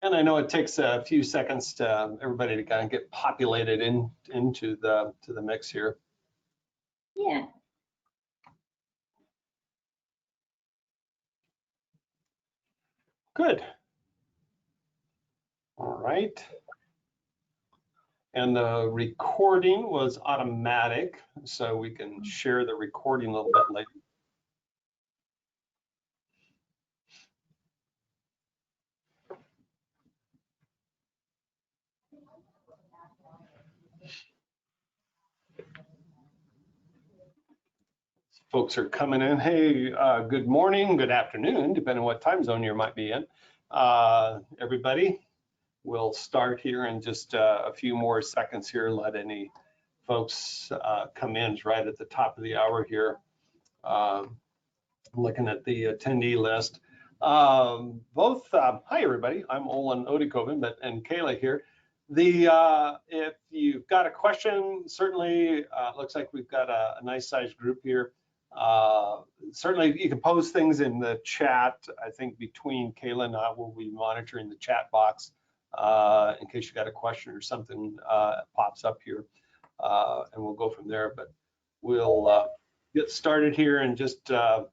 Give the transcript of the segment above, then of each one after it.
And I know it takes a few seconds to everybody to kind of get populated into the mix here. Yeah. Good. All right. And the recording was automatic, so we can share the recording a little bit later. Folks are coming in. Hey, good morning, good afternoon, depending on what time zone you might be in. Everybody, we'll start here in just a few more seconds here. Let any folks come in right at the top of the hour here. Looking at the attendee list. Hi everybody, I'm Olin Odikoven and Kayla here. If you've got a question, certainly looks like we've got a nice sized group here. Certainly you can post things in the chat. I think between Kayla and I will be monitoring the chat box in case you got a question or something pops up here, and we'll go from there. But we'll get started here in just a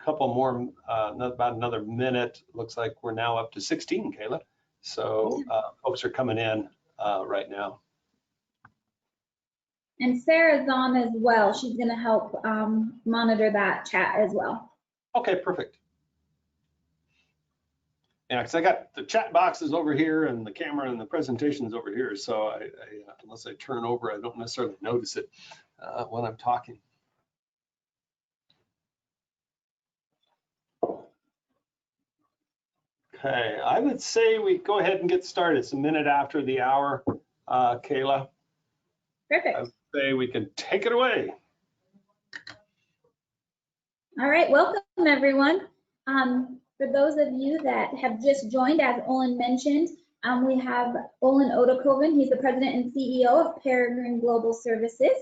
couple more, about another minute. Looks like we're now up to 16, Kayla. So folks are coming in right now. And Sarah's on as well. She's going to help monitor that chat as well. Okay, perfect. Yeah, because I got the chat boxes over here and the camera and the presentation's over here. So unless I turn over, I don't necessarily notice it when I'm talking. Okay, I would say we go ahead and get started. It's a minute after the hour, Kayla. Perfect. I would say we can take it away. All right, welcome everyone. For those of you that have just joined, as Olin mentioned, we have Olin Odikoven. He's the president and CEO of Peregrine Global Services.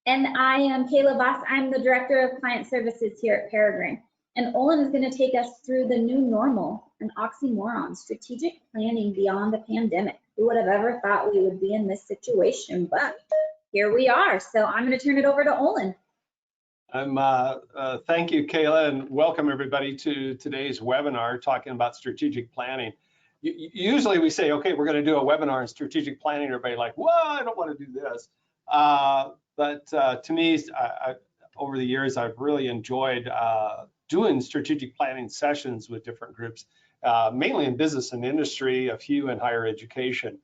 And I am Kayla Voss. I'm the director of client services here at Peregrine. And Olin is going to take us through the new normal, an oxymoron, strategic planning beyond the pandemic. Who would have ever thought we would be in this situation? But here we are. So I'm going to turn it over to Olin. Thank you, Kayla, and welcome everybody to today's webinar talking about strategic planning. Usually we say, okay, we're going to do a webinar on strategic planning. Everybody like, well, I don't want to do this. But to me, over the years, I've really enjoyed doing strategic planning sessions with different groups, mainly in business and industry, a few in higher education.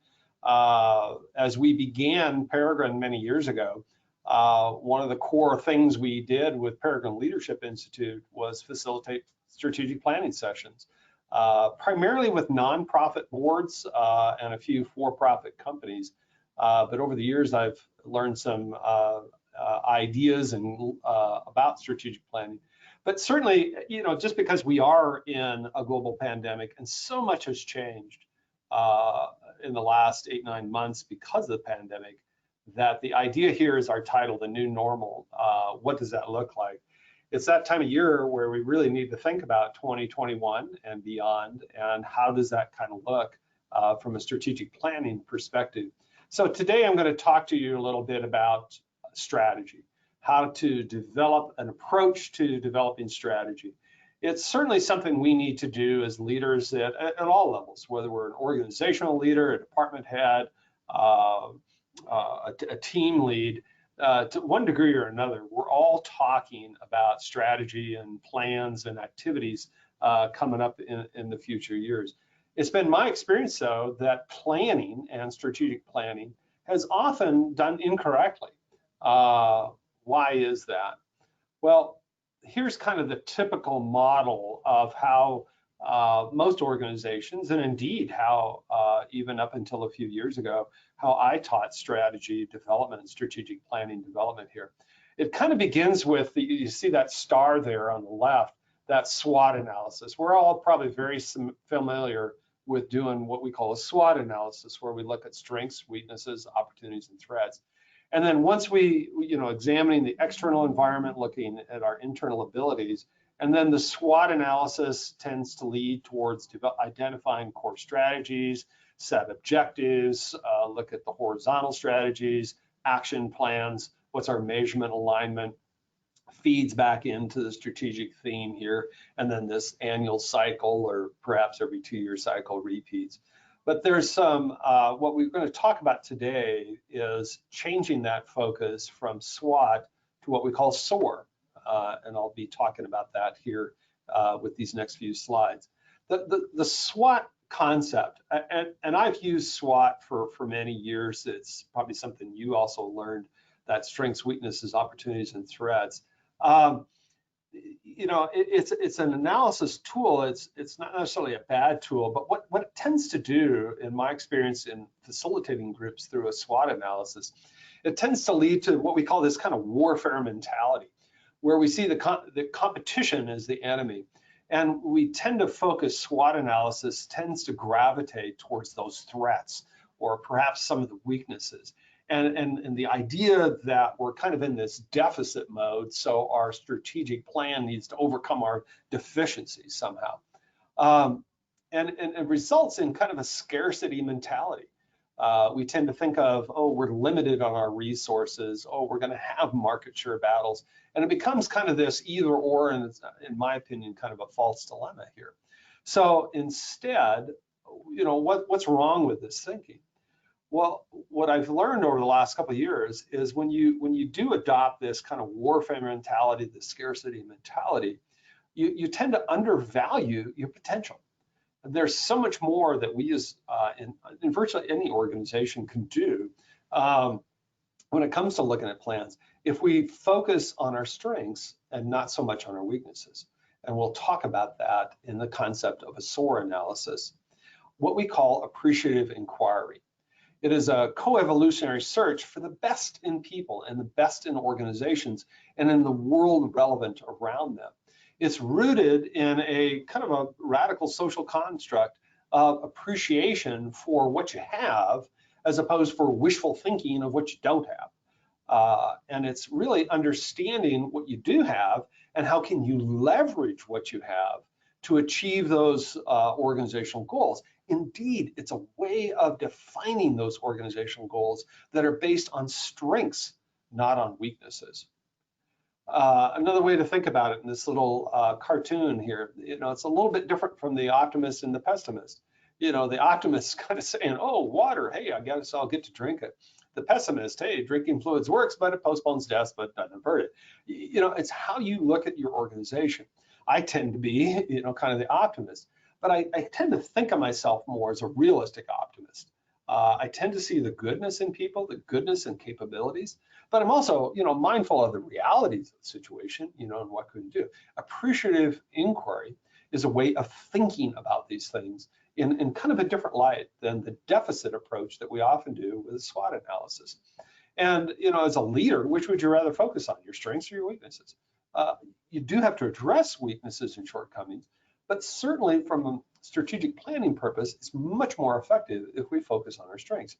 As we began Peregrine many years ago, one of the core things we did with Peregrine Leadership Institute was facilitate strategic planning sessions, primarily with nonprofit boards and a few for-profit companies. But over the years, I've learned some ideas and about strategic planning. But certainly, you know, just because we are in a global pandemic and so much has changed in the last 8-9 months because of the pandemic, that the idea here is our title, The New Normal. What does that look like? It's that time of year where we really need to think about 2021 and beyond, and how does that kind of look from a strategic planning perspective. So today I'm going to talk to you a little bit about strategy, how to develop an approach to developing strategy. It's certainly something we need to do as leaders at all levels, whether we're an organizational leader, a department head, a team lead, to one degree or another. We're all talking about strategy and plans and activities coming up in the future years. It's been my experience, though, that planning and strategic planning has often done incorrectly. Why is that? Well, here's kind of the typical model of how most organizations, and indeed how even up until a few years ago, how I taught strategy development and strategic planning development here. It kind of begins with, you see that star there on the left, that SWOT analysis. We're all probably very familiar with doing what we call a SWOT analysis, where we look at strengths, weaknesses, opportunities, and threats. And then once we, examining the external environment, looking at our internal abilities, And then the SWOT analysis tends to lead towards identifying core strategies, set objectives, look at the horizontal strategies, action plans, what's our measurement alignment, feeds back into the strategic theme here, and then this annual cycle or perhaps every 2-year cycle repeats. But there's some, what we're going to talk about today is changing that focus from SWOT to what we call SOAR. And I'll be talking about that here with these next few slides. The SWOT concept, and I've used SWOT for many years. It's probably something you also learned, that strengths, weaknesses, opportunities, and threats. You know, it's an analysis tool. It's not necessarily a bad tool, but what it tends to do, in my experience in facilitating groups through a SWOT analysis, it tends to lead to what we call this kind of warfare mentality, where we see the competition as the enemy. And we tend to focus, SWOT analysis tends to gravitate towards those threats or perhaps some of the weaknesses. And the idea that we're kind of in this deficit mode, so our strategic plan needs to overcome our deficiencies somehow. And it results in kind of a scarcity mentality. We tend to think of, oh, we're limited on our resources, oh, we're going to have market share battles. And it becomes kind of this either or, and it's, in my opinion, kind of a false dilemma here. So instead, you know, what's wrong with this thinking? Well, what I've learned over the last couple of years is when you do adopt this kind of warfare mentality, the scarcity mentality, you tend to undervalue your potential. There's so much more that we as in virtually any organization can do when it comes to looking at plans if we focus on our strengths and not so much on our weaknesses. And we'll talk about that in the concept of a SOAR analysis, what we call appreciative inquiry. It is a co-evolutionary search for the best in people and the best in organizations and in the world relevant around them. It's rooted in a kind of a radical social construct of appreciation for what you have as opposed for wishful thinking of what you don't have. And it's really understanding what you do have and how can you leverage what you have to achieve those organizational goals. Indeed, it's a way of defining those organizational goals that are based on strengths, not on weaknesses. Another way to think about it in this little cartoon here, you know, it's a little bit different from the optimist and the pessimist. You know, the optimist is kind of saying, oh, water, hey, I guess I'll get to drink it. The pessimist, hey, drinking fluids works, but it postpones death, but doesn't avert it. You know, it's how you look at your organization. I tend to be, you know, kind of the optimist, but I tend to think of myself more as a realistic optimist. I tend to see the goodness in people, the goodness and capabilities, but I'm also, you know, mindful of the realities of the situation, you know, and what can we do. Appreciative inquiry is a way of thinking about these things in kind of a different light than the deficit approach that we often do with a SWOT analysis. And, you know, as a leader, which would you rather focus on, your strengths or your weaknesses? You do have to address weaknesses and shortcomings, but certainly from a strategic planning purpose, it's much more effective if we focus on our strengths.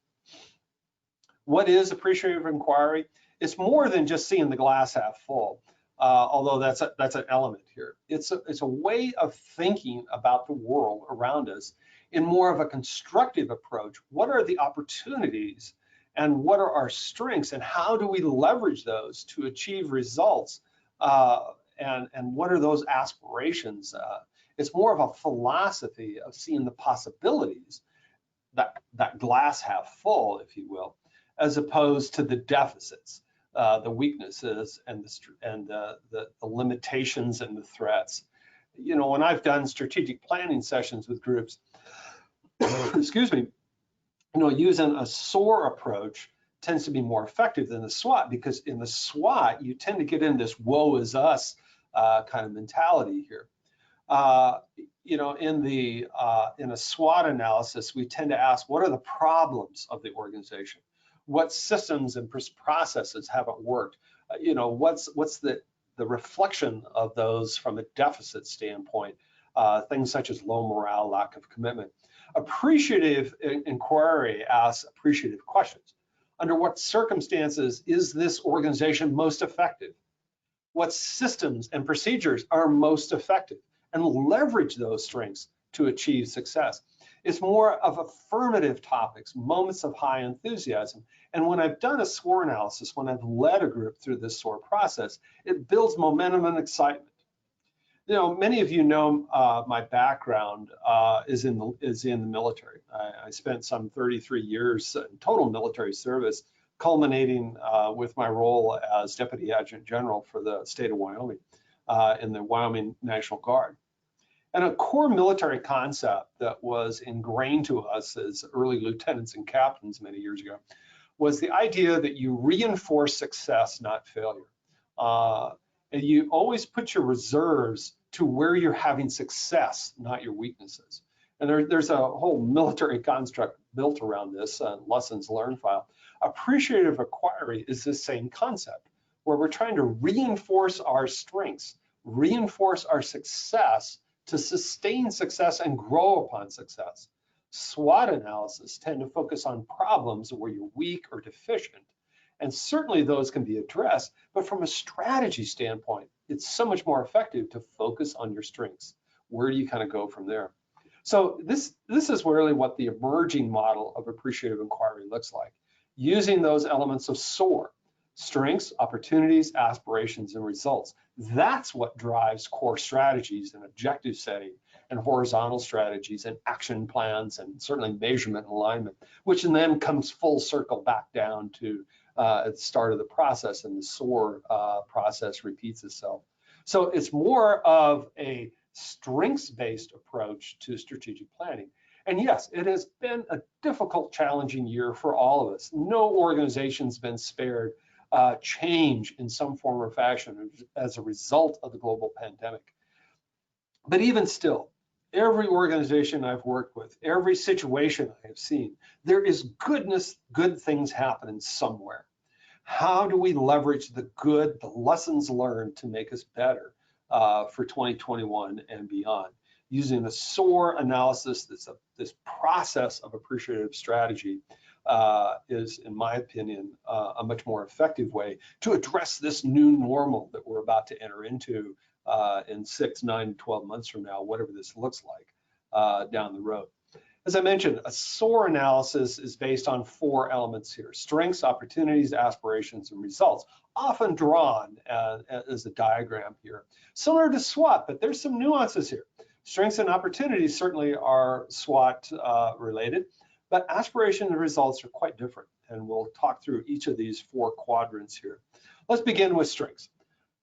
What is appreciative inquiry? It's more than just seeing the glass half full, although that's an element here. It's a way of thinking about the world around us in more of a constructive approach. What are the opportunities and what are our strengths and how do we leverage those to achieve results? And what are those aspirations? It's more of a philosophy of seeing the possibilities, that glass half full, if you will, as opposed to the deficits, the weaknesses, and the limitations and the threats. You know, when I've done strategic planning sessions with groups, excuse me, you know, using a SOAR approach tends to be more effective than the SWOT, because in the SWOT, you tend to get in this woe is us kind of mentality here. You know, in a SWOT analysis, we tend to ask, what are the problems of the organization? What systems and processes haven't worked? You know, what's the reflection of those from a deficit standpoint? Things such as low morale, lack of commitment. Appreciative inquiry asks appreciative questions. Under what circumstances is this organization most effective? what systems and procedures are most effective, and leverage those strengths to achieve success. It's more of affirmative topics, moments of high enthusiasm. And when I've done a SWOR analysis, when I've led a group through this SWOR process, it builds momentum and excitement. You know, many of you know my background is in the military. I spent some 33 years in total military service, culminating with my role as Deputy Adjutant General for the state of Wyoming in the Wyoming National Guard. And a core military concept that was ingrained to us as early lieutenants and captains many years ago was the idea that you reinforce success, not failure. And you always put your reserves to where you're having success, not your weaknesses. And there's a whole military construct built around this lessons learned file. Appreciative inquiry is the same concept, where we're trying to reinforce our strengths, reinforce our success to sustain success and grow upon success. SWOT analysis tend to focus on problems where you're weak or deficient. And certainly those can be addressed, but from a strategy standpoint, it's so much more effective to focus on your strengths. Where do you kind of go from there? So this is really what the emerging model of appreciative inquiry looks like, using those elements of SOAR, strengths, opportunities, aspirations, and results. That's what drives core strategies and objective setting and horizontal strategies and action plans and certainly measurement and alignment, which then comes full circle back down to at the start of the process, and the SOAR process repeats itself. So it's more of a strengths-based approach to strategic planning. And yes, it has been a difficult, challenging year for all of us. No organization's been spared change in some form or fashion as a result of the global pandemic. But even still, every organization I've worked with, every situation I have seen, there is good things happening somewhere. How do we leverage the good, the lessons learned to make us better for 2021 and beyond? Using a SOAR analysis, this process of appreciative strategy is, in my opinion, a much more effective way to address this new normal that we're about to enter into in 6, 9, 12 months from now, whatever this looks like down the road. As I mentioned, a SOAR analysis is based on 4 elements here: strengths, opportunities, aspirations, and results, often drawn as a diagram here. Similar to SWOT, but there's some nuances here. Strengths and opportunities certainly are SWOT related, but aspiration and results are quite different. And we'll talk through each of these 4 quadrants here. Let's begin with strengths.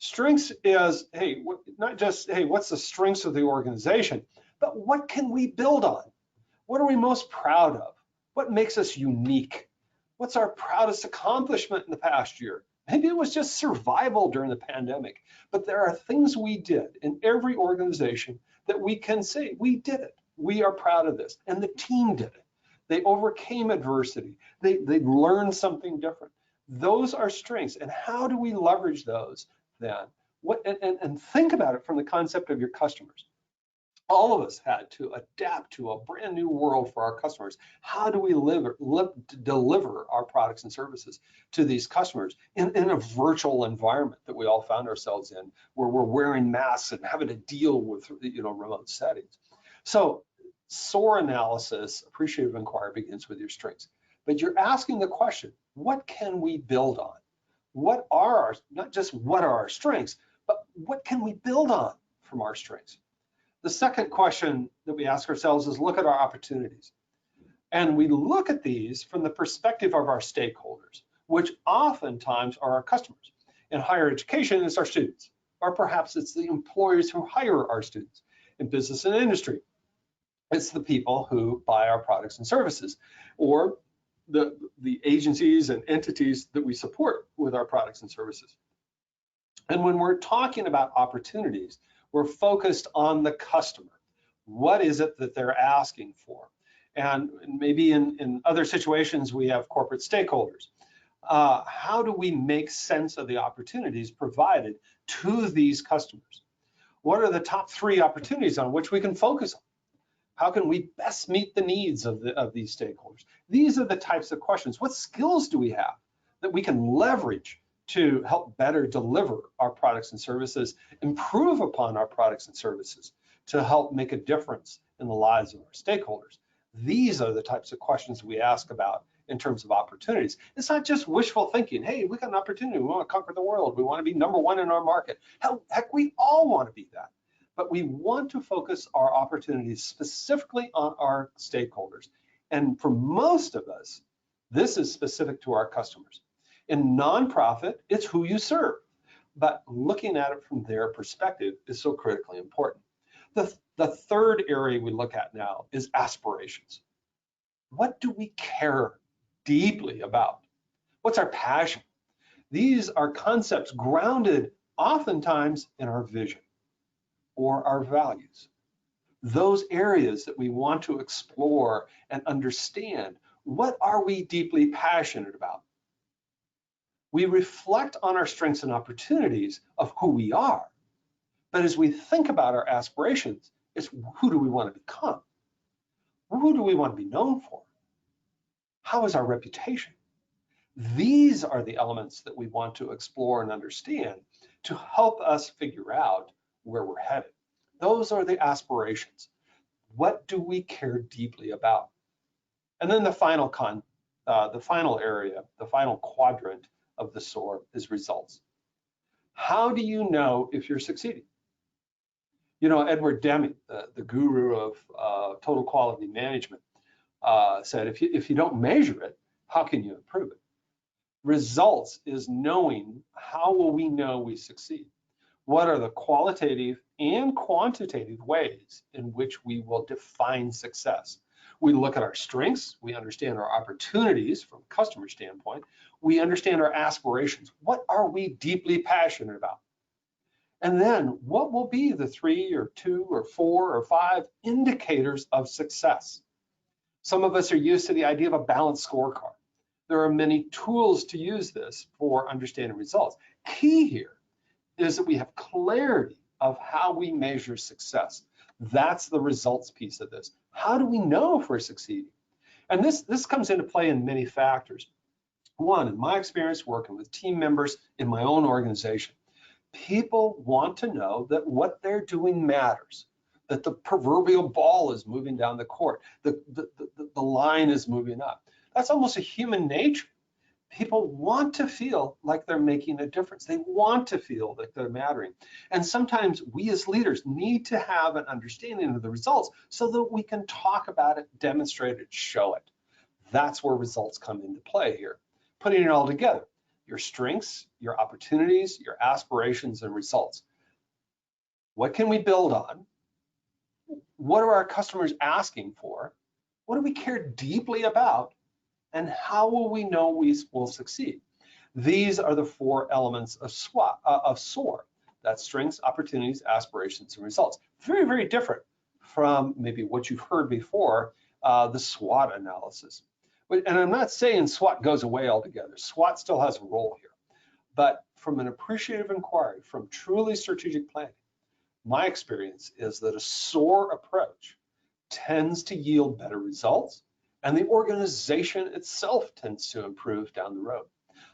Strengths is, hey, not just, hey, what's the strengths of the organization, but what can we build on? What are we most proud of? What makes us unique? What's our proudest accomplishment in the past year? Maybe it was just survival during the pandemic, but there are things we did in every organization that we can say, we did it. We are proud of this. And the team did it. They overcame adversity. They learned something different. Those are strengths. And how do we leverage those then? And think about it from the concept of your customers. All of us had to adapt to a brand new world for our customers. How do we deliver our products and services to these customers in a virtual environment that we all found ourselves in, where we're wearing masks and having to deal with remote settings? So SOAR analysis, appreciative inquiry, begins with your strengths. But you're asking the question, what can we build on? What are our, not just what are our strengths, but what can we build on from our strengths? The second question that we ask ourselves is, look at our opportunities. And we look at these from the perspective of our stakeholders, which oftentimes are our customers. In higher education, it's our students, or perhaps it's the employers who hire our students. In business and industry, it's the people who buy our products and services, or the agencies and entities that we support with our products and services. And when we're talking about opportunities, we're focused on the customer. What is it that they're asking for? And maybe in other situations, we have corporate stakeholders. How do we make sense of the opportunities provided to these customers? What are the top 3 opportunities on which we can focus on? How can we best meet the needs of these stakeholders? These are the types of questions. What skills do we have that we can leverage to help better deliver our products and services, improve upon our products and services, to help make a difference in the lives of our stakeholders? These are the types of questions we ask about in terms of opportunities. It's not just wishful thinking. Hey, we got an opportunity. We want to conquer the world. We want to be #1 in our market. Heck, we all want to be that. But we want to focus our opportunities specifically on our stakeholders. And for most of us, this is specific to our customers. In nonprofit, it's who you serve. But looking at it from their perspective is so critically important. The third area we look at now is aspirations. What do we care deeply about? What's our passion? These are concepts grounded oftentimes in our vision or our values. Those areas that we want to explore and understand. What are we deeply passionate about? We reflect on our strengths and opportunities of who we are. But as we think about our aspirations, it's who do we want to become? Who do we want to be known for? How is our reputation? These are the elements that we want to explore and understand to help us figure out where we're headed. Those are the aspirations. What do we care deeply about? And then the final area, the final quadrant of the SOAR is results. How do you know if you're succeeding? You know, Edward Deming, the guru of total quality management, said, if you don't measure it, how can you improve it? Results is knowing, how will we know we succeed? What are the qualitative and quantitative ways in which we will define success? We look at our strengths, we understand our opportunities from a customer standpoint, we understand our aspirations. What are we deeply passionate about? And then what will be the 3 or 2 or 4 or 5 indicators of success? Some of us are used to the idea of a balanced scorecard. There are many tools to use this for understanding results. Key here is that we have clarity of how we measure success. That's the results piece of this. How do we know if we're succeeding? And this comes into play in many factors. One, in my experience working with team members in my own organization, people want to know that what they're doing matters, that the proverbial ball is moving down the court, the line is moving up. That's almost a human nature. People want to feel like they're making a difference. They want to feel that they're mattering. And sometimes we as leaders need to have an understanding of the results so that we can talk about it, demonstrate it, show it. That's where results come into play here. Putting it all together, your strengths, your opportunities, your aspirations, and results. What can we build on? What are our customers asking for? What do we care deeply about? And how will we know we will succeed? These are the 4 elements of SOAR. That's strengths, opportunities, aspirations, and results. Very, very different from maybe what you've heard before, the SWOT analysis. And I'm not saying SWOT goes away altogether. SWOT still has a role here. But from an appreciative inquiry, from truly strategic planning, my experience is that a SOAR approach tends to yield better results, and the organization itself tends to improve down the road.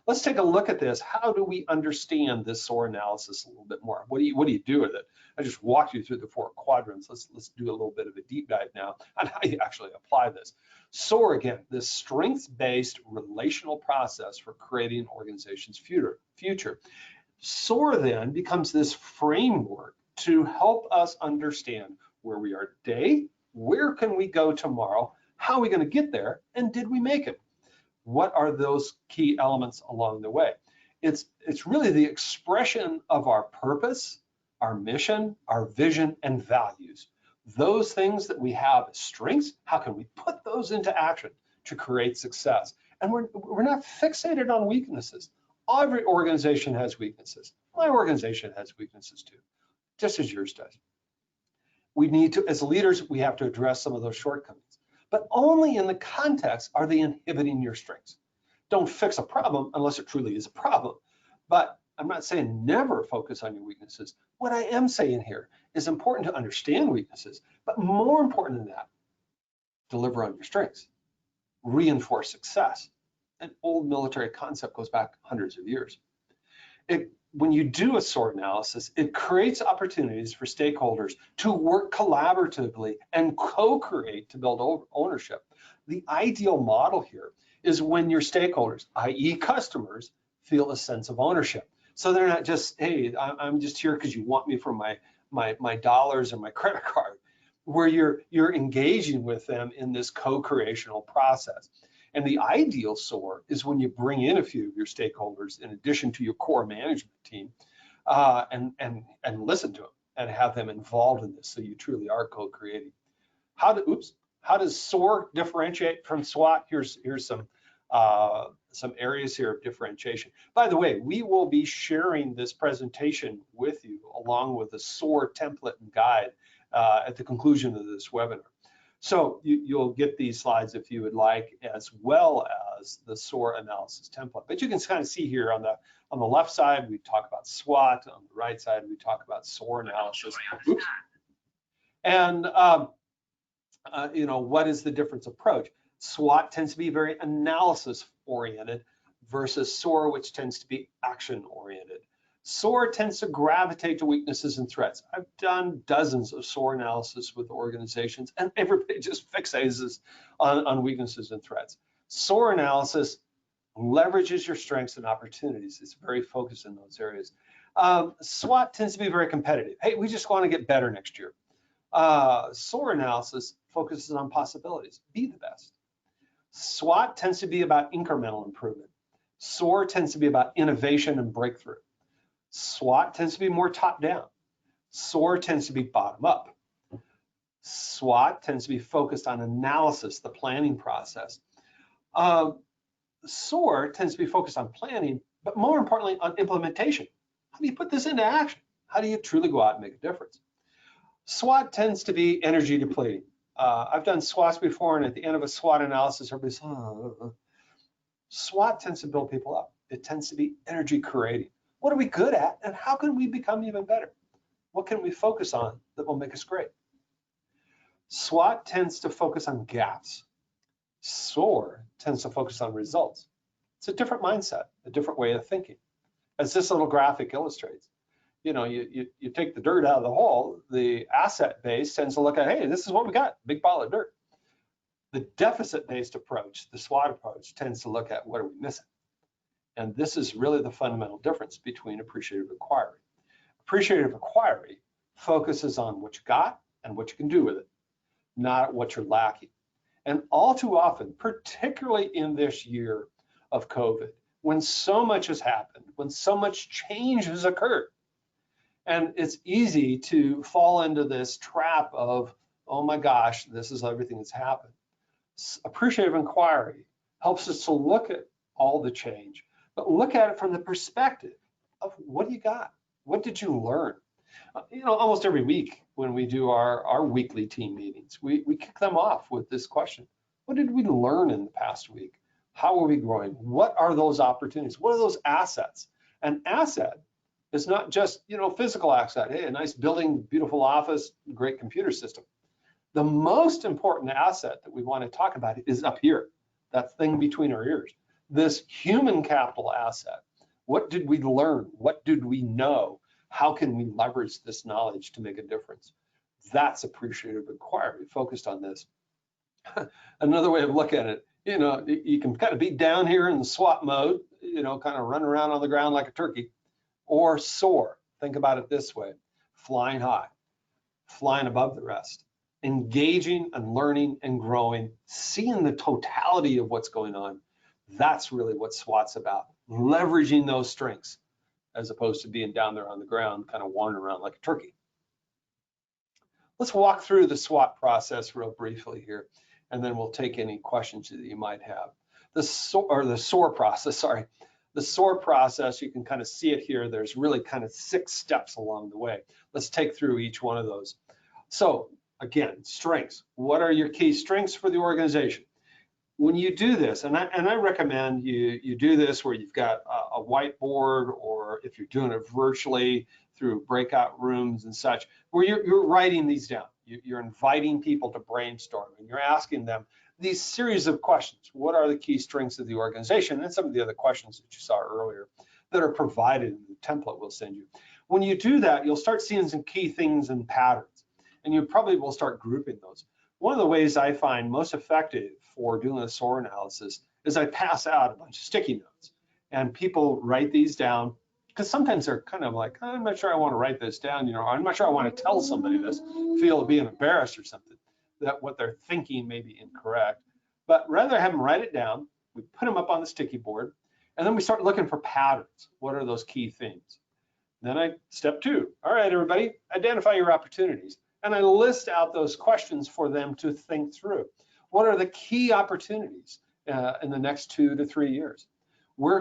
Let's take a look at this. How do we understand this SOAR analysis a little bit more? What do you do with it? I just walked you through the 4 quadrants. Let's do a little bit of a deep dive now on how you actually apply this. SOAR, again, this strengths-based relational process for creating an organization's future. SOAR then becomes this framework to help us understand where we are today, where can we go tomorrow, how are we going to get there, and did we make it? What are those key elements along the way? It's really the expression of our purpose, our mission, our vision, and values. Those things that we have as strengths, how can we put those into action to create success? And we're not fixated on weaknesses. Every organization has weaknesses. My organization has weaknesses too, just as yours does. We need to, as leaders, we have to address some of those shortcomings, but only in the context are they inhibiting your strengths. Don't fix a problem unless it truly is a problem. But I'm not saying never focus on your weaknesses. What I am saying here is important to understand weaknesses, but more important than that, deliver on your strengths, reinforce success. An old military concept goes back hundreds of years. when you do a SWOT analysis, it creates opportunities for stakeholders to work collaboratively and co-create to build ownership. The ideal model here is when your stakeholders, i.e. customers, feel a sense of ownership. So they're not just, hey, I'm just here because you want me for my dollars or my credit card, where you're engaging with them in this co-creational process. And the ideal SOAR is when you bring in a few of your stakeholders in addition to your core management team and listen to them and have them involved in this so you truly are co-creating. How does SOAR differentiate from SWOT? Here's some areas here of differentiation. By the way, we will be sharing this presentation with you along with the SOAR template and guide at the conclusion of this webinar. So you'll get these slides if you would like, as well as the SOAR analysis template. But you can kind of see here on the left side, we talk about SWOT. On the right side, we talk about SOAR analysis. Oops. And you know, what is the difference approach? SWOT tends to be very analysis oriented versus SOAR, which tends to be action oriented. SOAR tends to gravitate to weaknesses and threats. I've done dozens of SOAR analysis with organizations, and everybody just fixates on weaknesses and threats. SOAR analysis leverages your strengths and opportunities. It's very focused in those areas. SWOT tends to be very competitive. Hey, we just want to get better next year. SOAR analysis focuses on possibilities. Be the best. SWOT tends to be about incremental improvement. SOAR tends to be about innovation and breakthrough. SWOT tends to be more top-down. SOAR tends to be bottom-up. SWOT tends to be focused on analysis, the planning process. SOAR tends to be focused on planning, but more importantly, on implementation. How do you put this into action? How do you truly go out and make a difference? SWOT tends to be energy depleting. I've done SWOTs before, and at the end of a SWOT analysis, everybody's, SWOT tends to build people up. It tends to be energy creating. What are we good at, and how can we become even better? What can we focus on that will make us great? SWOT tends to focus on gaps. SOAR tends to focus on results. It's a different mindset, a different way of thinking. As this little graphic illustrates, you know, you take the dirt out of the hole, the asset base tends to look at, hey, this is what we got, big pile of dirt. The deficit-based approach, the SWOT approach, tends to look at what are we missing. And this is really the fundamental difference between appreciative inquiry. Appreciative inquiry focuses on what you got and what you can do with it, not what you're lacking. And all too often, particularly in this year of COVID, when so much has happened, when so much change has occurred, and it's easy to fall into this trap of, oh my gosh, this is everything that's happened. Appreciative inquiry helps us to look at all the change, but look at it from the perspective of what do you got? What did you learn? You know, almost every week when we do our weekly team meetings, we kick them off with this question. What did we learn in the past week? How are we growing? What are those opportunities? What are those assets? An asset is not just, you know, physical asset. Hey, a nice building, beautiful office, great computer system. The most important asset that we want to talk about is up here, that thing between our ears. This human capital asset. What did we learn? What did we know? How can we leverage this knowledge to make a difference? That's appreciative inquiry, focused on this. Another way of looking at it, you know, you can kind of be down here in the SWAT mode, you know, kind of run around on the ground like a turkey, or SOAR. Think about it this way, flying high, flying above the rest, engaging and learning and growing, seeing the totality of what's going on. That's really what SWAT's about, leveraging those strengths as opposed to being down there on the ground, kind of wandering around like a turkey. Let's walk through the SWAT process real briefly here, and then we'll take any questions that you might have. The SOAR process, sorry. The SOAR process, you can kind of see it here. There's really kind of 6 steps along the way. Let's take through each one of those. So again, strengths. What are your key strengths for the organization? When you do this, and I recommend you do this where you've got a whiteboard, or if you're doing it virtually through breakout rooms and such, where you're writing these down. You're inviting people to brainstorm, and you're asking them these series of questions. What are the key strengths of the organization? And some of the other questions that you saw earlier. that are provided in the template we'll send you. When you do that, you'll start seeing some key things and patterns, and you probably will start grouping those. One of the ways I find most effective for doing a SOAR analysis is I pass out a bunch of sticky notes, and people write these down, because sometimes they're kind of like, I'm not sure I want to write this down, you know, I'm not sure I want to tell somebody this, feel being embarrassed or something, that what they're thinking may be incorrect. But rather than have them write it down, we put them up on the sticky board, and then we start looking for patterns. What are those key themes? Then step 2, all right, everybody, identify your opportunities. And I list out those questions for them to think through. What are the key opportunities in the next 2 to 3 years? Where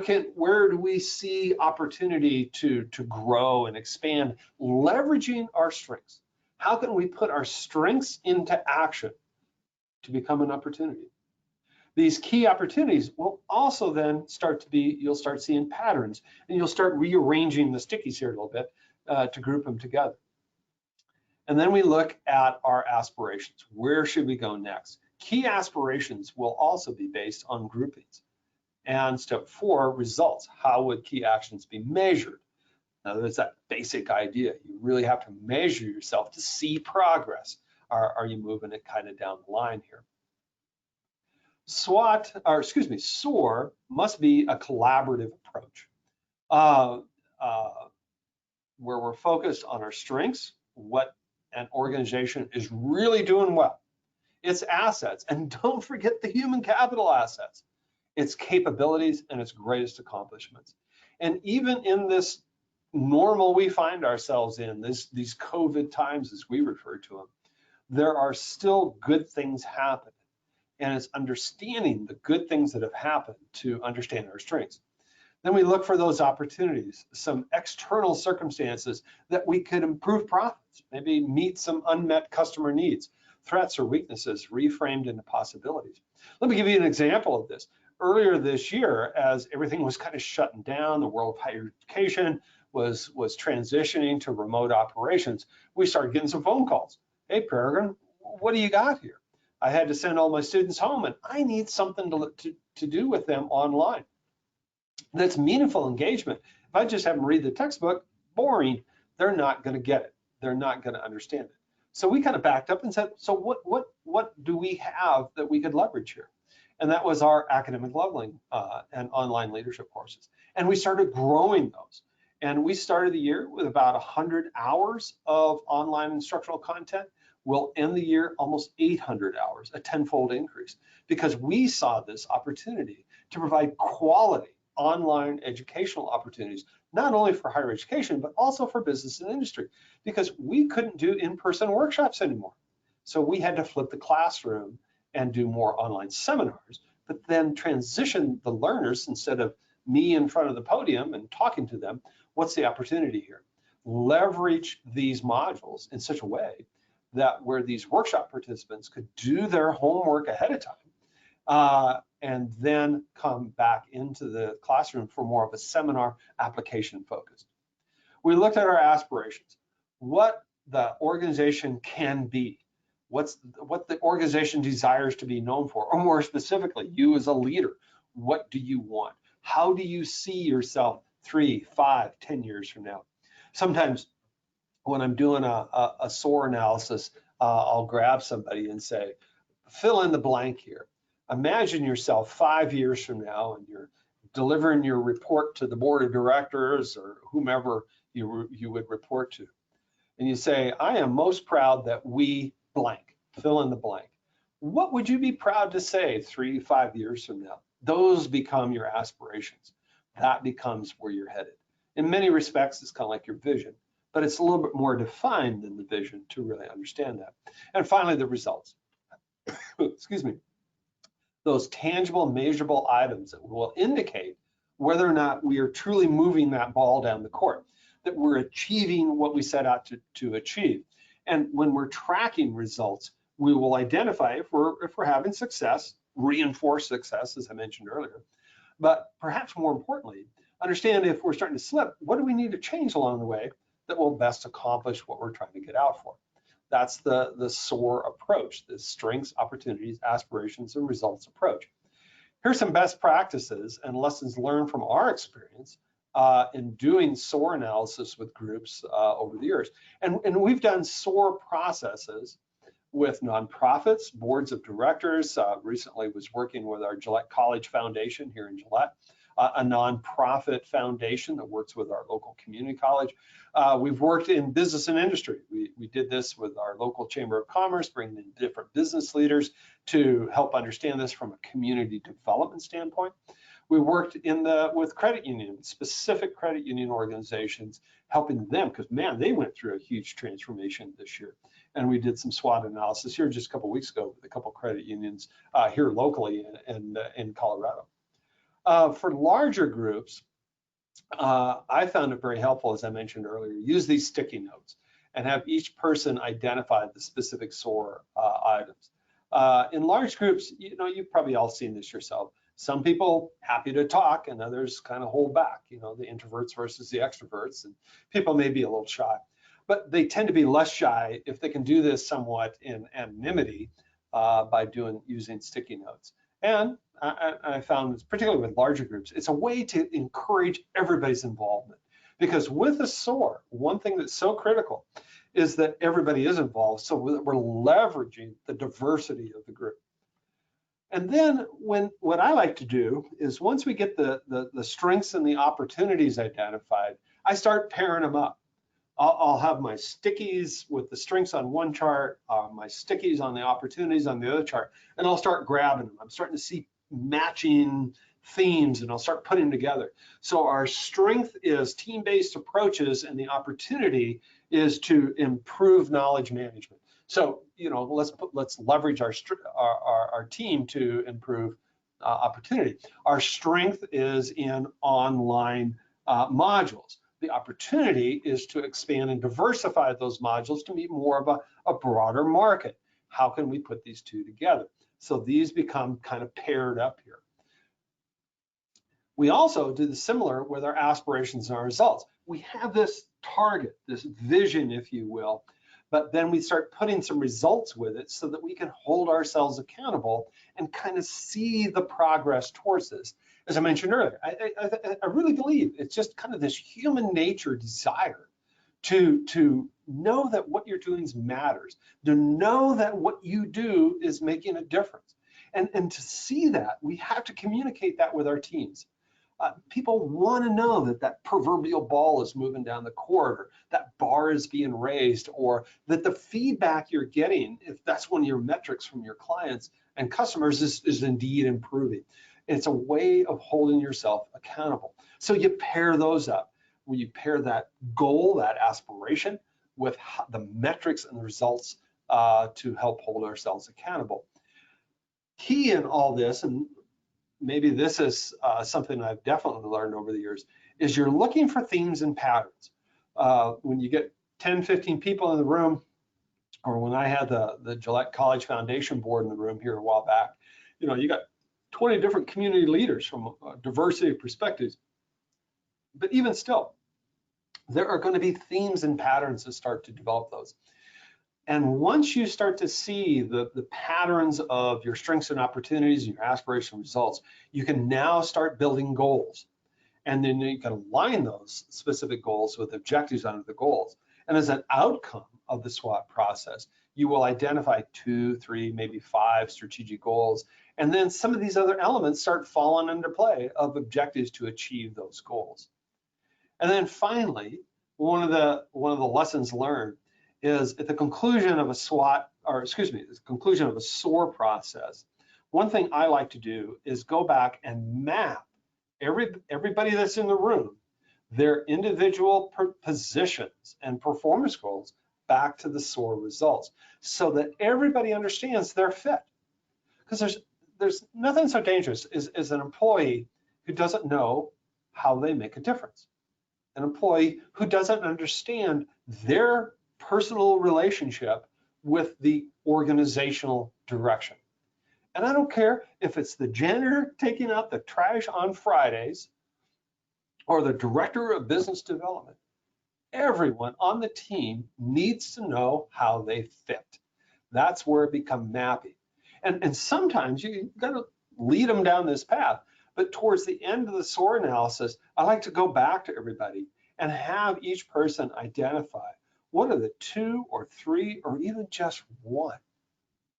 do we see opportunity to grow and expand, leveraging our strengths? How can we put our strengths into action to become an opportunity? These key opportunities will also then you'll start seeing patterns, and you'll start rearranging the stickies here a little bit to group them together. And then we look at our aspirations. Where should we go next? Key aspirations will also be based on groupings. And step 4, results. How would key actions be measured? Now, there's that basic idea. You really have to measure yourself to see progress. Are you moving it kind of down the line here? SOAR must be a collaborative approach where we're focused on our strengths, what an organization is really doing well, its assets, and don't forget the human capital assets, its capabilities and its greatest accomplishments. And even in this normal we find ourselves in, these COVID times as we refer to them, there are still good things happening. And it's understanding the good things that have happened to understand our strengths. Then we look for those opportunities, some external circumstances that we could improve profits, maybe meet some unmet customer needs, threats or weaknesses reframed into possibilities. Let me give you an example of this. Earlier this year, as everything was kind of shutting down, the world of higher education was transitioning to remote operations, we started getting some phone calls. Hey, Peregrine, what do you got here? I had to send all my students home, and I need something to do with them online. That's meaningful engagement. If I just have them read the textbook, boring, they're not going to get it. They're not going to understand it. So we kind of backed up and said, so what do we have that we could leverage here? And that was our academic leveling and online leadership courses. And we started growing those. And we started the year with about 100 hours of online instructional content. We'll end the year almost 800 hours, a 10-fold increase, because we saw this opportunity to provide quality online educational opportunities, not only for higher education, but also for business and industry, because we couldn't do in-person workshops anymore. So we had to flip the classroom and do more online seminars, but then transition the learners, instead of me in front of the podium and talking to them, what's the opportunity here? Leverage these modules in such a way that where these workshop participants could do their homework ahead of time and then come back into the classroom for more of a seminar application focus. We looked at our aspirations, what the organization can be, what the organization desires to be known for, or more specifically, you as a leader, what do you want? How do you see yourself 3, 5, 10 years from now? Sometimes when I'm doing a SOAR analysis, I'll grab somebody and say, fill in the blank here. Imagine yourself 5 years from now, and you're delivering your report to the board of directors or whomever you would report to. And you say, I am most proud that we blank, fill in the blank. What would you be proud to say 3 to 5 years from now? Those become your aspirations. That becomes where you're headed. In many respects, it's kind of like your vision, but it's a little bit more defined than the vision to really understand that. And finally, the results. Excuse me. Those tangible, measurable items that will indicate whether or not we are truly moving that ball down the court, that we're achieving what we set out to achieve. And when we're tracking results, we will identify if we're having success, reinforce success, as I mentioned earlier. But perhaps more importantly, understand if we're starting to slip, what do we need to change along the way that will best accomplish what we're trying to get out for? That's the SOAR approach, the strengths, opportunities, aspirations, and results approach. Here's some best practices and lessons learned from our experience in doing SOAR analysis with groups over the years. And we've done SOAR processes with nonprofits, boards of directors. Recently was working with our Gillette College Foundation here in Gillette, a nonprofit foundation that works with our local community college. We've worked in business and industry. We did this with our local Chamber of Commerce, bringing in different business leaders to help understand this from a community development standpoint. We worked with credit unions, specific credit union organizations, helping them, because man, they went through a huge transformation this year. And we did some SWOT analysis here just a couple of weeks ago with a couple of credit unions here locally in Colorado. For larger groups, I found it very helpful, as I mentioned earlier, use these sticky notes and have each person identify the specific SOAR items. In large groups, you've probably all seen this yourself. Some people happy to talk and others kind of hold back, the introverts versus the extroverts, and people may be a little shy, but they tend to be less shy if they can do this somewhat in anonymity by using sticky notes. And I found, particularly with larger groups, it's a way to encourage everybody's involvement, because with a SOAR, one thing that's so critical is that everybody is involved, so we're leveraging the diversity of the group. And then what I like to do is, once we get the strengths and the opportunities identified, I start pairing them up. I'll have my stickies with the strengths on one chart, my stickies on the opportunities on the other chart, and I'll start grabbing them. I'm starting to see matching themes, and I'll start putting them together. So our strength is team-based approaches, and the opportunity is to improve knowledge management. So, let's leverage our team to improve opportunity. Our strength is in online modules. The opportunity is to expand and diversify those modules to meet more of a broader market. How can we put these two together? So these become kind of paired up here. We also do the similar with our aspirations and our results. We have this target, this vision, if you will, but then we start putting some results with it so that we can hold ourselves accountable and kind of see the progress towards this. As I mentioned earlier, I really believe it's just kind of this human nature desire to know that what you're doing matters, to know that what you do is making a difference. And to see that, we have to communicate that with our teams. People want to know that proverbial ball is moving down the court, or that bar is being raised, or that the feedback you're getting, if that's one of your metrics from your clients and customers, is indeed improving. It's a way of holding yourself accountable. So you pair those up, where you pair that goal, that aspiration, with the metrics and the results to help hold ourselves accountable. Key in all this, and maybe this is something I've definitely learned over the years, is you're looking for themes and patterns. When you get 10, 15 people in the room, or when I had the Gillette College Foundation board in the room here a while back, you got 20 different community leaders from a diversity of perspectives. But even still, there are going to be themes and patterns that start to develop those. And once you start to see the patterns of your strengths and opportunities and your aspirational results, you can now start building goals. And then you can align those specific goals with objectives under the goals. And as an outcome of the SWOT process, you will identify 2, 3, maybe 5 strategic goals. And then some of these other elements start falling into play of objectives to achieve those goals. And then finally, one of the lessons learned is at the conclusion of a SWOT, or excuse me, the conclusion of a SOAR process, one thing I like to do is go back and map everybody that's in the room, their individual positions and performance goals back to the SOAR results, so that everybody understands their fit. Because there's nothing so dangerous as an employee who doesn't know how they make a difference. An employee who doesn't understand their personal relationship with the organizational direction. And I don't care if it's the janitor taking out the trash on Fridays or the director of business development. Everyone on the team needs to know how they fit. That's where it becomes mapping. And sometimes you got to lead them down this path, But towards the end of the SOAR analysis, I like to go back to everybody and have each person identify what are the 2 or 3 or even just 1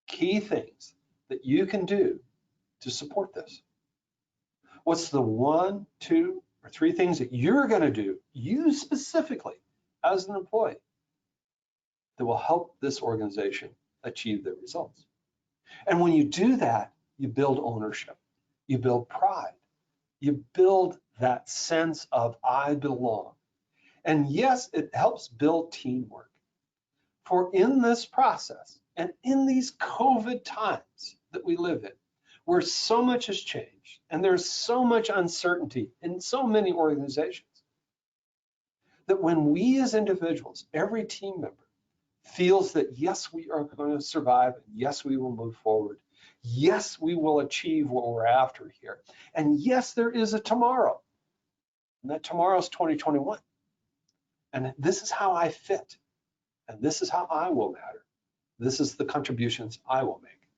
key things that you can do to support this. What's the 1, 2, or 3 things that you're going to do, you specifically as an employee, that will help this organization achieve their results? And when you do that, you build ownership, you build pride, you build that sense of I belong. And yes, it helps build teamwork. For in this process and in these COVID times that we live in, where so much has changed and there's so much uncertainty in so many organizations, that when we as individuals, every team member, feels that yes, we are going to survive, yes, we will move forward, yes, we will achieve what we're after here, and yes, there is a tomorrow, and that tomorrow is 2021, and this is how I fit, and this is how I will matter, this is the contributions I will make.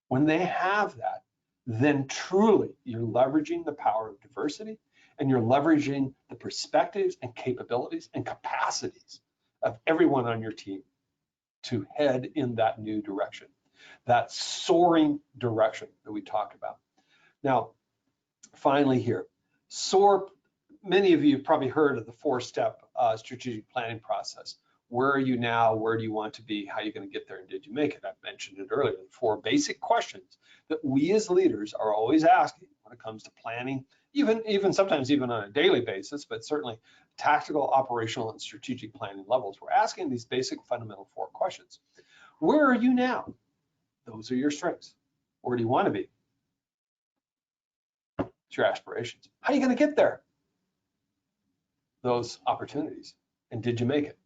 When they have that, then truly you're leveraging the power of diversity, and you're leveraging the perspectives and capabilities and capacities of everyone on your team to head in that new direction, that soaring direction that we talked about. Now, finally here, SOAR, many of you have probably heard of the 4-step strategic planning process. Where are you now? Where do you want to be? How are you going to get there? And did you make it? I mentioned it earlier, the 4 basic questions that we as leaders are always asking when it comes to planning, even sometimes even on a daily basis, but certainly tactical, operational, and strategic planning levels. We're asking these basic fundamental 4 questions. Where are you now? Those are your strengths. Where do you want to be? It's your aspirations. How are you going to get there? Those opportunities. And did you make it?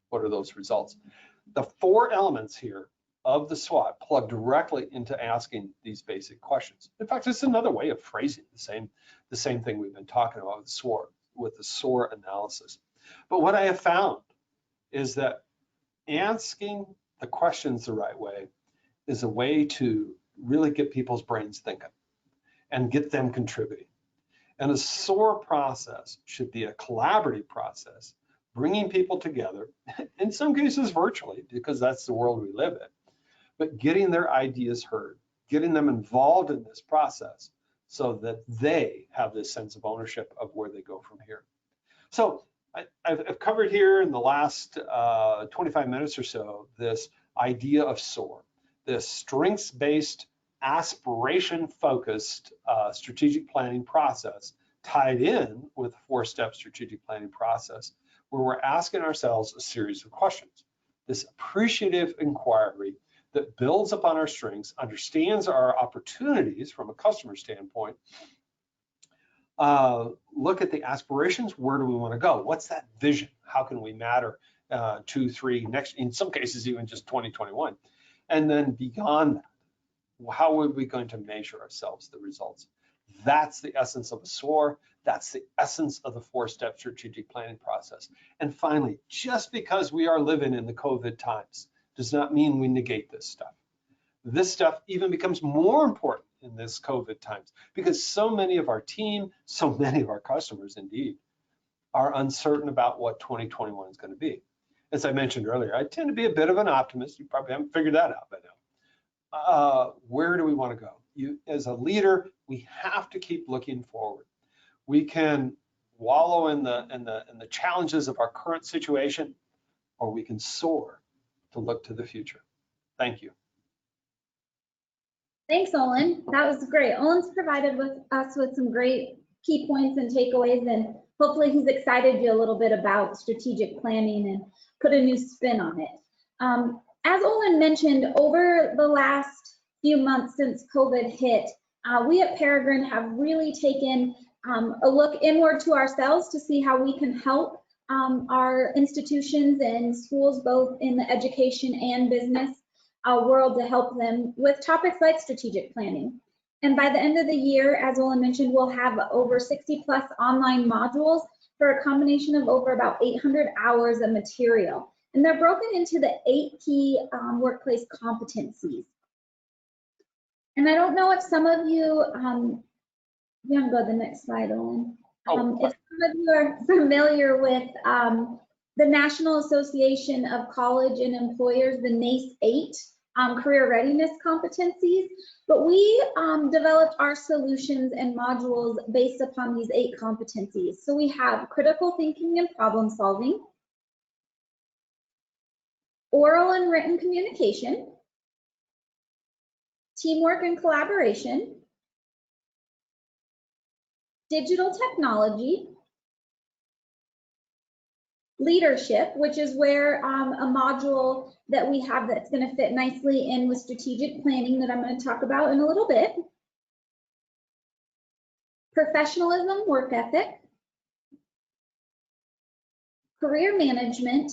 What are those results? The 4 elements here of the SWOT plug directly into asking these basic questions. In fact, it's another way of phrasing the same thing we've been talking about with the SOAR analysis. But what I have found is that asking the questions the right way is a way to really get people's brains thinking and get them contributing. And a SOAR process should be a collaborative process, bringing people together, in some cases virtually, because that's the world we live in, but getting their ideas heard, getting them involved in this process so that they have this sense of ownership of where they go from here. So I've covered here in the last 25 minutes or so this idea of SOAR, this strengths-based, aspiration-focused strategic planning process tied in with a 4-step strategic planning process, where we're asking ourselves a series of questions. This appreciative inquiry that builds upon our strengths, understands our opportunities from a customer standpoint, look at the aspirations, where do we want to go? What's that vision? How can we matter 2, 3, next, in some cases even just 2021? And then beyond that, how are we going to measure ourselves, the results? That's the essence of a SOAR. That's the essence of the 4-step strategic planning process. And finally, just because we are living in the COVID times does not mean we negate this stuff. This stuff even becomes more important in this COVID times because so many of our team, so many of our customers indeed, are uncertain about what 2021 is going to be. As I mentioned earlier, I tend to be a bit of an optimist. You probably haven't figured that out by now. Where do we want to go? As a leader, we have to keep looking forward. We can wallow in the challenges of our current situation, or we can soar to look to the future. Thank you. Thanks, Olin. That was great. Olin's provided us with some great key points and takeaways, and hopefully he's excited you a little bit about strategic planning and put a new spin on it. As Olin mentioned, over the last few months since COVID hit, we at Peregrine have really taken a look inward to ourselves to see how we can help our institutions and schools, both in the education and business world, to help them with topics like strategic planning. And by the end of the year, as Olin mentioned, we'll have over 60+ online modules for a combination of over about 800 hours of material. And they're broken into the 8 key workplace competencies. And I don't know if some of you You want to go to the next slide, Owen. Oh, If some of you are familiar with the National Association of College and Employers, the NACE 8 career readiness competencies, but we developed our solutions and modules based upon these 8 competencies. So we have critical thinking and problem solving, oral and written communication, teamwork and collaboration, digital technology, leadership, which is where a module that we have that's going to fit nicely in with strategic planning that I'm going to talk about in a little bit, professionalism, work ethic, career management,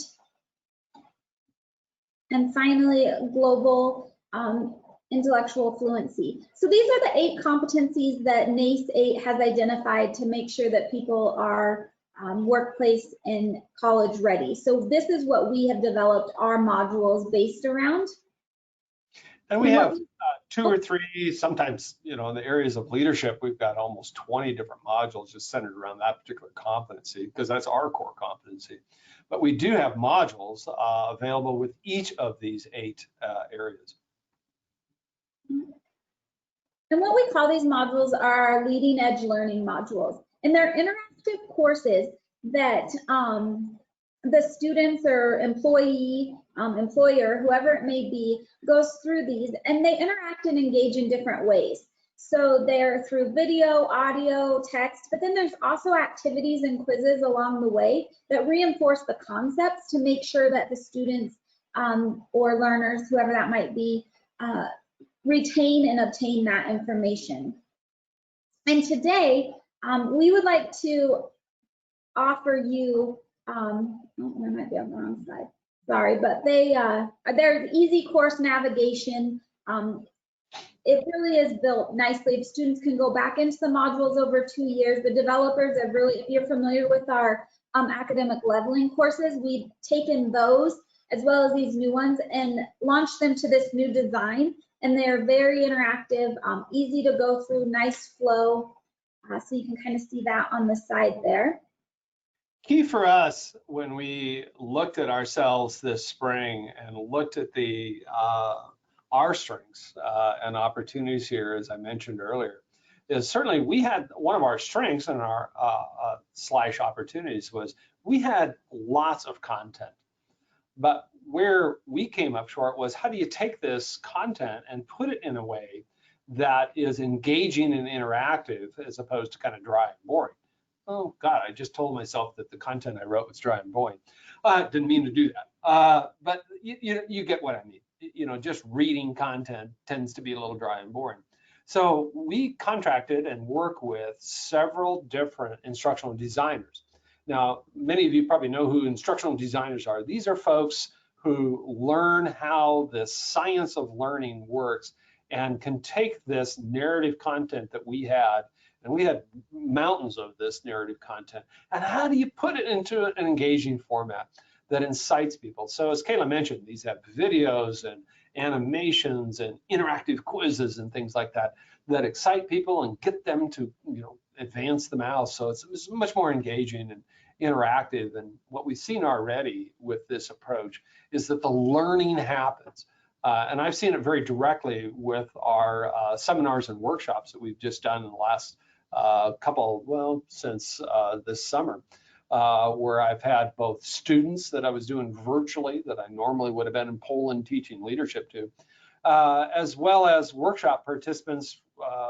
and finally global intellectual fluency. So these are the 8 competencies that NACE 8 has identified to make sure that people are workplace and college ready. So this is what we have developed our modules based around. and we have 2 or 3, sometimes, in the areas of leadership, we've got almost 20 different modules just centered around that particular competency, because that's our core competency. But we do have modules available with each of these 8 areas. And what we call these modules are leading edge learning modules. And they're interactive courses that the students or employee, employer, whoever it may be, goes through these, and they interact and engage in different ways. So they're through video, audio, text, but then there's also activities and quizzes along the way that reinforce the concepts to make sure that the students or learners, whoever that might be, retain and obtain that information. And today, we would like to offer you, oh, I might be on the wrong side, sorry, but there's easy course navigation. It really is built nicely. Students can go back into the modules over 2 years. The developers have really, if you're familiar with our academic leveling courses, we've taken those as well as these new ones and launched them to this new design. And they're very interactive, easy to go through, nice flow. So you can kind of see that on the side there. Key for us when we looked at ourselves this spring and looked at our strengths and opportunities here, as I mentioned earlier, is certainly we had one of our strengths and our / opportunities was we had lots of content. But where we came up short was, how do you take this content and put it in a way that is engaging and interactive as opposed to kind of dry and boring? Oh God, I just told myself that the content I wrote was dry and boring. Didn't mean to do that. But you get what I mean. Just reading content tends to be a little dry and boring. So we contracted and work with several different instructional designers. Now, many of you probably know who instructional designers are. These are folks who learn how the science of learning works and can take this narrative content that we had, and we had mountains of this narrative content, and how do you put it into an engaging format that incites people? So as Kayla mentioned, these have videos and animations and interactive quizzes and things like that that excite people and get them to advance the mouse. So it's much more engaging and interactive. And what we've seen already with this approach is that the learning happens. And I've seen it very directly with our seminars and workshops that we've just done in the last since this summer, where I've had both students that I was doing virtually that I normally would have been in Poland teaching leadership to, as well as workshop participants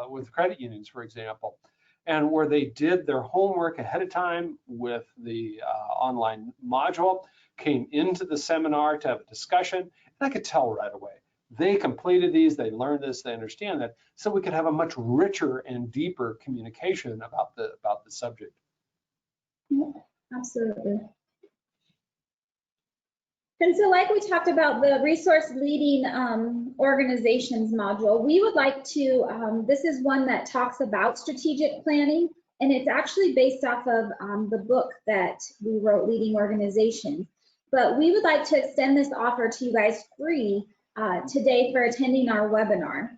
with credit unions, for example, and where they did their homework ahead of time with the online module, came into the seminar to have a discussion, and I could tell right away. They completed these, they learned this, they understand that, so we could have a much richer and deeper communication about the subject. Absolutely. And so like we talked about the resource leading organizations module, we would like to, this is one that talks about strategic planning, and it's actually based off of the book that we wrote, Leading Organizations. But we would like to extend this offer to you guys free today for attending our webinar.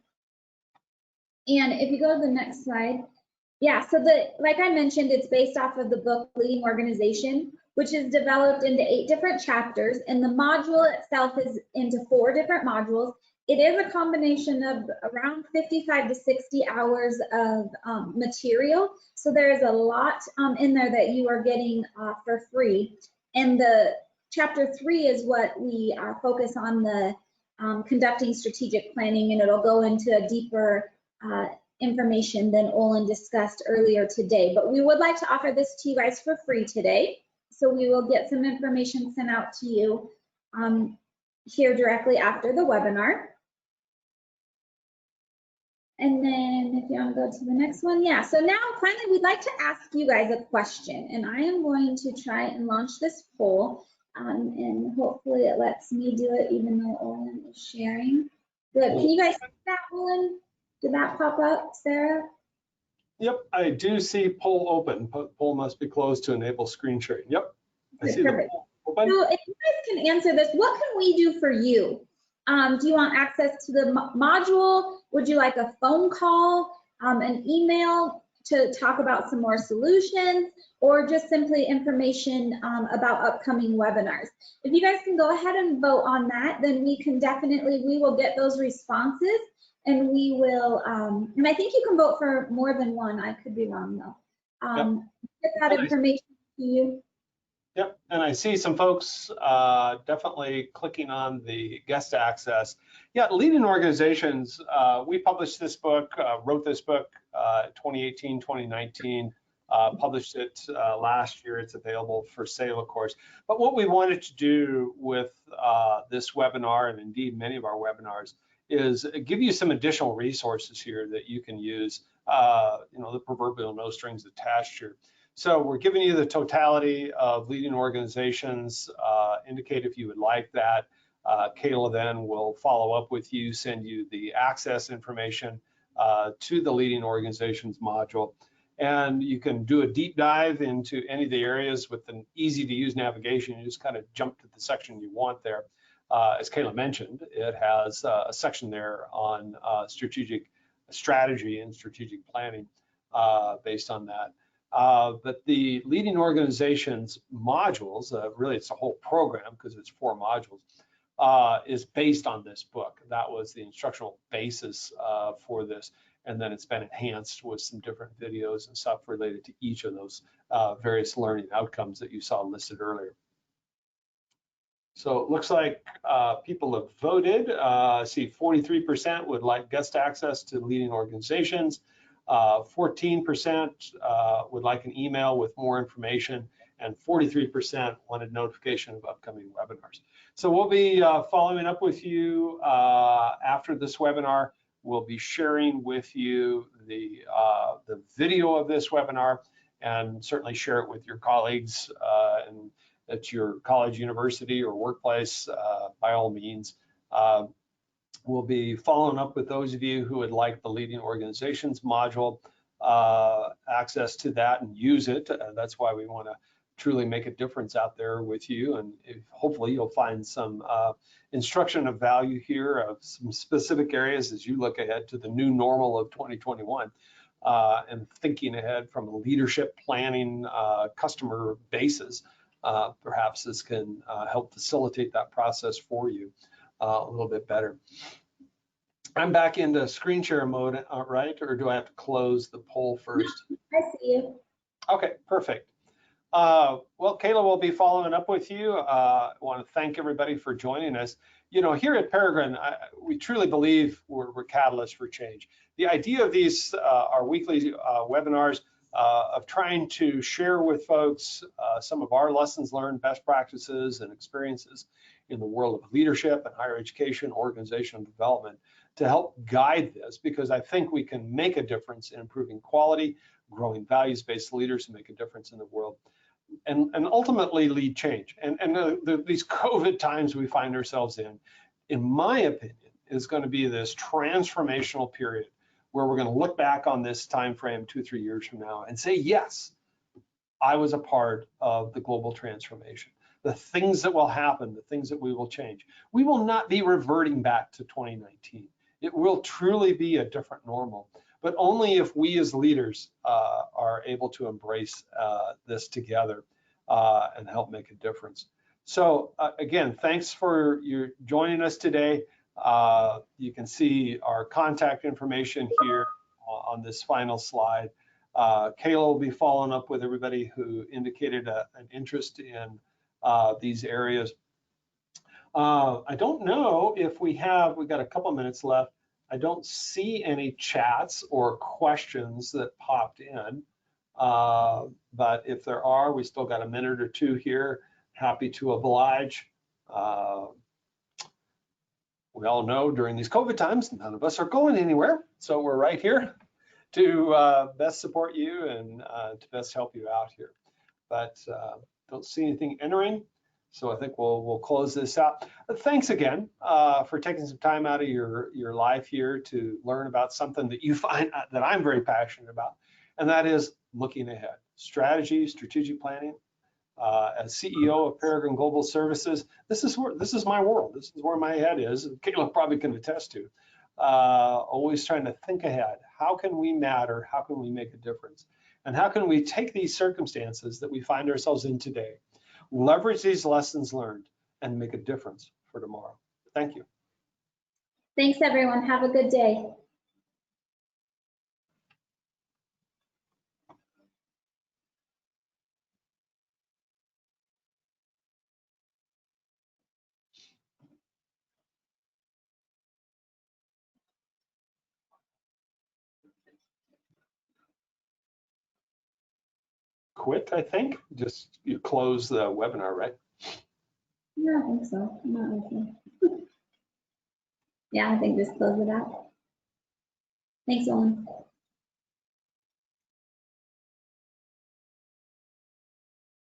And if you go to the next slide, Yeah, so like I mentioned, it's based off of the book Leading Organization, which is developed into 8 different chapters, and the module itself is into 4 different modules. It is a combination of around 55 to 60 hours of material, so there is a lot in there that you are getting for free. And the chapter 3 is what we focus on, the conducting strategic planning, and it'll go into a deeper information than Olin discussed earlier today. But we would like to offer this to you guys for free today. So we will get some information sent out to you here directly after the webinar. And then if you want to go to the next one, yeah. So now finally, we'd like to ask you guys a question, and I am going to try and launch this poll, and hopefully it lets me do it even though Olin is sharing. Good. Can you guys see that, Olin? Did that pop up, Sarah? Yep, I do see poll open. Poll must be closed to enable screen sharing. Yep, I see the poll open. So if you guys can answer this, what can we do for you? Do you want access to the module? Would you like a phone call, an email to talk about some more solutions, or just simply information about upcoming webinars? If you guys can go ahead and vote on that, then we will get those responses. And we will, and I think you can vote for more than one. I could be wrong though. Get that information to you. Yep, and I see some folks definitely clicking on the guest access. Yeah, Leading Organizations, we published this book, wrote this book 2018, 2019, published it last year. It's available for sale, of course. But what we wanted to do with this webinar, and indeed many of our webinars, is give you some additional resources here that you can use, the proverbial no strings attached here. So we're giving you the totality of Leading Organizations. Indicate if you would like that. Kayla then will follow up with you, send you the access information to the Leading Organizations module. And you can do a deep dive into any of the areas with an easy to use navigation. You just kind of jump to the section you want there. As Kayla mentioned, it has a section there on strategic strategy and strategic planning based on that. But the Leading Organizations modules, really it's a whole program because it's 4 modules, is based on this book. That was the instructional basis for this. And then it's been enhanced with some different videos and stuff related to each of those various learning outcomes that you saw listed earlier. So it looks like people have voted. I see 43% would like guest access to Leading Organizations. 14% would like an email with more information, and 43% wanted notification of upcoming webinars. So we'll be following up with you after this webinar. We'll be sharing with you the video of this webinar, and certainly share it with your colleagues and at your college, university, or workplace, by all means. We'll be following up with those of you who would like the Leading Organizations module, access to that and use it. That's why we want to truly make a difference out there with you. And hopefully you'll find some instruction of value here of some specific areas as you look ahead to the new normal of 2021 and thinking ahead from a leadership planning customer basis. Perhaps this can help facilitate that process for you a little bit better. I'm back into screen share mode, right? Or do I have to close the poll first? I see you. Okay, perfect. Well, Kayla will be following up with you. I want to thank everybody for joining us. You know, here at Peregrine, we truly believe we're catalysts for change. The idea of these our weekly webinars of trying to share with folks some of our lessons learned, best practices, and experiences in the world of leadership and higher education, organizational development to help guide this, because I think we can make a difference in improving quality, growing values-based leaders and make a difference in the world, and ultimately lead change. And these COVID times we find ourselves in my opinion, is going to be this transformational period where we're going to look back on this time frame 2-3 years from now and say, yes, I was a part of the global transformation. The things that will happen, the things that we will change. We will not be reverting back to 2019. It will truly be a different normal. but only if we as leaders are able to embrace this together and help make a difference. So again, thanks for your joining us today. You can see our contact information here on this final slide. Kayla will be following up with everybody who indicated an interest in these areas. I don't know if we've got a couple minutes left. I don't see any chats or questions that popped in, but if there are, we still got a minute or two here. Happy to oblige. We all know during these COVID times, none of us are going anywhere, so we're right here to best support you and to best help you out here. But don't see anything entering, so I think we'll close this out. Thanks again for taking some time out of your life here to learn about something that you find that I'm very passionate about, and that is looking ahead. Strategy, strategic planning. As CEO of Peregrine Global Services, this is my world. This is where my head is. Kayla probably can attest to. Always trying to think ahead. How can we matter? How can we make a difference? And how can we take these circumstances that we find ourselves in today, leverage these lessons learned, and make a difference for tomorrow? Thank you. Thanks, everyone. Have a good day. Quit, I think. Just you close the webinar, right? Yeah, I think so. I'm not listening. Yeah, I think just close it out. Thanks, Owen.